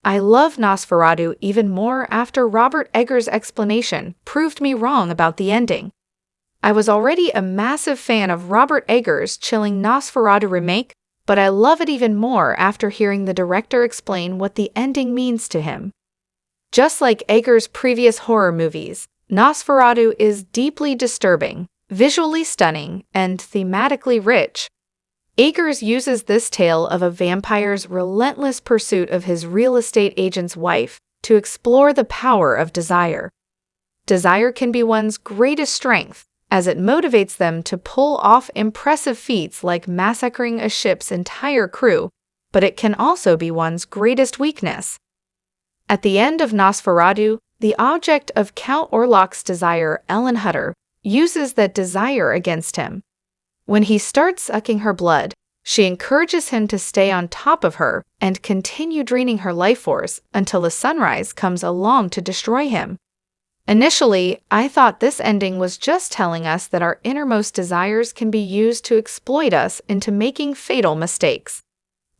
I love Nosferatu even more after Robert Eggers' explanation proved me wrong about the ending. I was already a massive fan of Robert Eggers' chilling Nosferatu remake, but I love it even more after hearing the director explain what the ending means to him. Just like Eggers' previous horror movies, Nosferatu is deeply disturbing, visually stunning, and thematically rich. Eggers uses this tale of a vampire's relentless pursuit of his real estate agent's wife to explore the power of desire. Desire can be one's greatest strength, as it motivates them to pull off impressive feats like massacring a ship's entire crew, but it can also be one's greatest weakness. At the end of Nosferatu, the object of Count Orlok's desire, Ellen Hutter, uses that desire against him. When he starts sucking her blood, she encourages him to stay on top of her and continue draining her life force until the sunrise comes along to destroy him. Initially, I thought this ending was just telling us that our innermost desires can be used to exploit us into making fatal mistakes.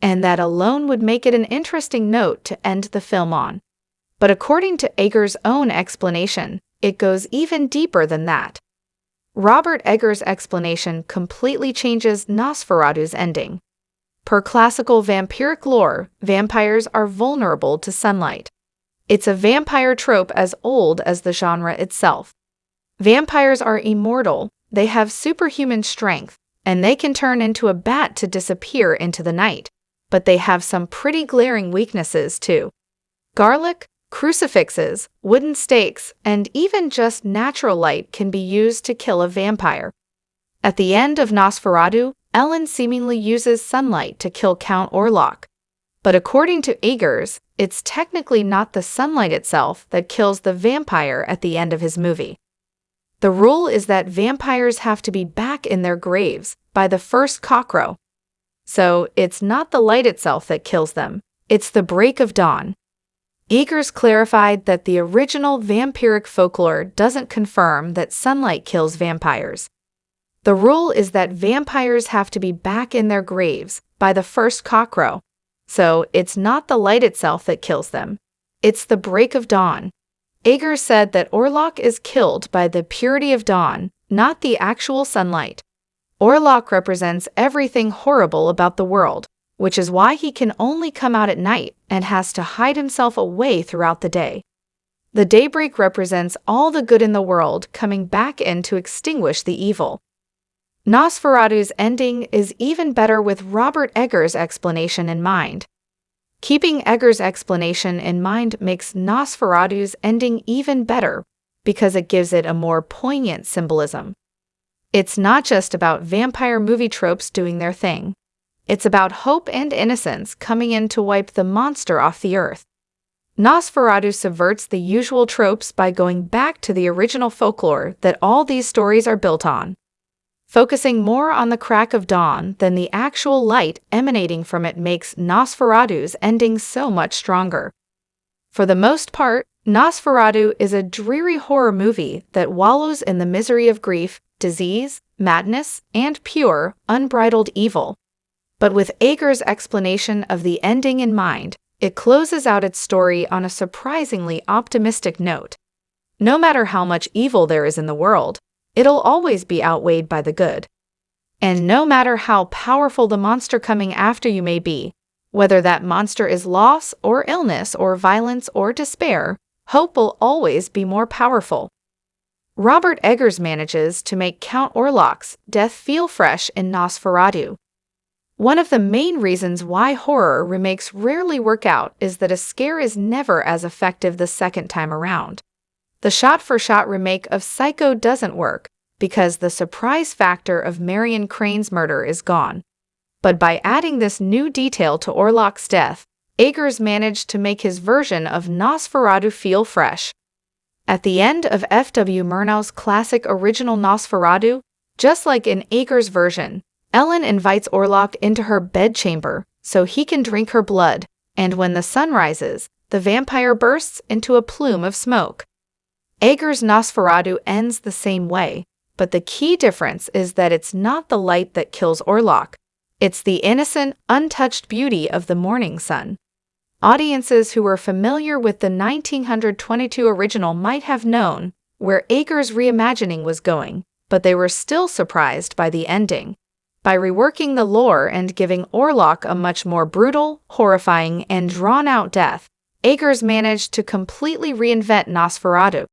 And that alone would make it an interesting note to end the film on. But according to Eggers' own explanation, it goes even deeper than that. Robert Eggers' explanation completely changes Nosferatu's ending. Per classical vampiric lore, vampires are vulnerable to sunlight. It's a vampire trope as old as the genre itself. Vampires are immortal, they have superhuman strength, and they can turn into a bat to disappear into the night. But they have some pretty glaring weaknesses too. Garlic, crucifixes, wooden stakes, and even just natural light can be used to kill a vampire. At the end of Nosferatu, Ellen seemingly uses sunlight to kill Count Orlok. But according to Eggers, it's technically not the sunlight itself that kills the vampire at the end of his movie. The rule is that vampires have to be back in their graves by the first cockcrow. So it's not the light itself that kills them, it's the break of dawn. Eggers clarified that the original vampiric folklore doesn't confirm that sunlight kills vampires. The rule is that vampires have to be back in their graves by the first cockcrow. So it's not the light itself that kills them, it's the break of dawn. Eggers said that Orlok is killed by the purity of dawn, not the actual sunlight. Orlok represents everything horrible about the world, which is why he can only come out at night and has to hide himself away throughout the day. The daybreak represents all the good in the world coming back in to extinguish the evil. Nosferatu's ending is even better with Robert Eggers' explanation in mind. Keeping Eggers' explanation in mind makes Nosferatu's ending even better because it gives it a more poignant symbolism. It's not just about vampire movie tropes doing their thing. It's about hope and innocence coming in to wipe the monster off the earth. Nosferatu subverts the usual tropes by going back to the original folklore that all these stories are built on, focusing more on the crack of dawn than the actual light emanating from it makes Nosferatu's ending so much stronger. For the most part, Nosferatu is a dreary horror movie that wallows in the misery of grief, disease, madness, and pure, unbridled evil. But with Eggers' explanation of the ending in mind, it closes out its story on a surprisingly optimistic note. No matter how much evil there is in the world, it'll always be outweighed by the good. And no matter how powerful the monster coming after you may be, whether that monster is loss or illness or violence or despair, hope will always be more powerful. Robert Eggers manages to make Count Orlok's death feel fresh in Nosferatu. One of the main reasons why horror remakes rarely work out is that a scare is never as effective the second time around. The shot-for-shot remake of Psycho doesn't work because the surprise factor of Marion Crane's murder is gone. But by adding this new detail to Orlok's death, Eggers managed to make his version of Nosferatu feel fresh. At the end of F.W. Murnau's classic original Nosferatu, just like in Eggers' version, Ellen invites Orlok into her bedchamber so he can drink her blood, and when the sun rises, the vampire bursts into a plume of smoke. Eggers' Nosferatu ends the same way, but the key difference is that it's not the light that kills Orlok. It's the innocent, untouched beauty of the morning sun. Audiences who were familiar with the 1922 original might have known where Eggers' reimagining was going, but they were still surprised by the ending. By reworking the lore and giving Orlok a much more brutal, horrifying, and drawn-out death, Eggers managed to completely reinvent Nosferatu.